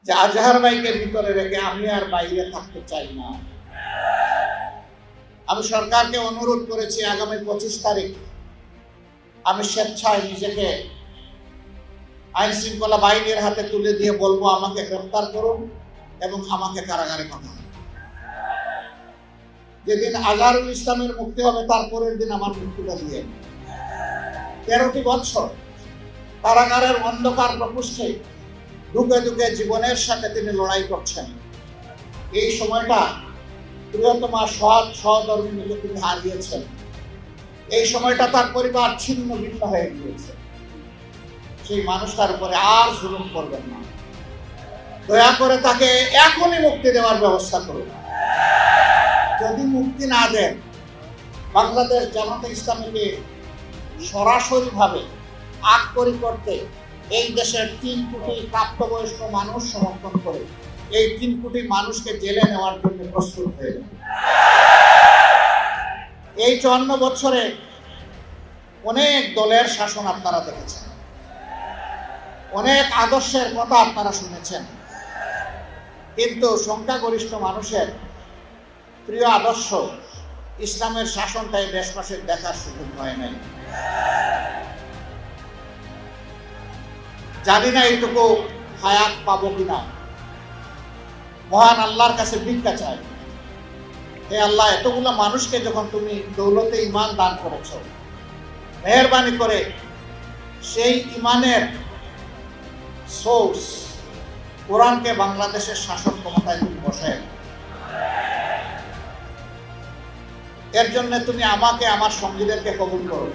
যে আজহার ভাইকে ভিতরে রেখে আমি আর বাইরে থাকতে চাই না। আমি সরকারকে অনুরোধ করেছি আগামী 25 তারিখ আমি স্বেচ্ছায় নিজেকে আইন শৃঙ্খলা বাহিনীর হাতে তুলে দিয়ে বলবো আমাকে গ্রেফতার করুন এবং আমাকে কারাগারে পাঠান। যেদিন আজহারুল ইসলামের মুক্তি হবে তারপরের দিন আমার মুক্তিটা দিয়ে 13টি বছর কারাগারের অন্ধকার প্রকোষ্ঠে দুঃখে দুঃখে জীবনের সাথে তিনি লড়াই করছেন। এই সময়টা প্রিয়তমা সহধর্মিণীকে তিনি হারিয়েছেন। এই সময়টা তার পরিবার ছিন্ন ভিন্ন হয়ে গিয়েছে। সেই মানুষটার উপরে আর জুলুম করবেন না, দয়া করে তাকে এখনই মুক্তি দেওয়ার ব্যবস্থা করুন। যদি মুক্তি না দেন বাংলাদেশ জামাতে ইসলামীকে সরাসরিভাবে আক্ষরি করতে এই দেশের 3 কোটি প্রাপ্তবয়স্ক মানুষ সমর্থন করে এই 3 কোটি মানুষকে জেলে নেওয়ার জন্য প্রস্তুত হয়ে যাবে। এই 54 বছরে অনেক দলের শাসন আপনারা দেখেছেন, অনেক আদর্শের কথা আপনারা শুনেছেন, কিন্তু সংখ্যাগরিষ্ঠ মানুষের প্রিয় আদর্শ ইসলামের শাসনটাই দেশবাসীর দেখার সুযোগ হয় নাই। জানি না এইটুকু হায়াত পাবো কিনা। মহান আল্লাহর কাছে ভিক্ষা চাই, হে আল্লাহ, এতগুলো মানুষকে যখন তুমি দৌলতে ঈমান দান করেছ, মেহেরবানি করে সেই ঈমানের সোর্স কোরআনকে বাংলাদেশের শাসন ক্ষমতায় তুমি বসায়। এর জন্য তুমি আমাকে আমার সঙ্গীদেরকে কবুল করো।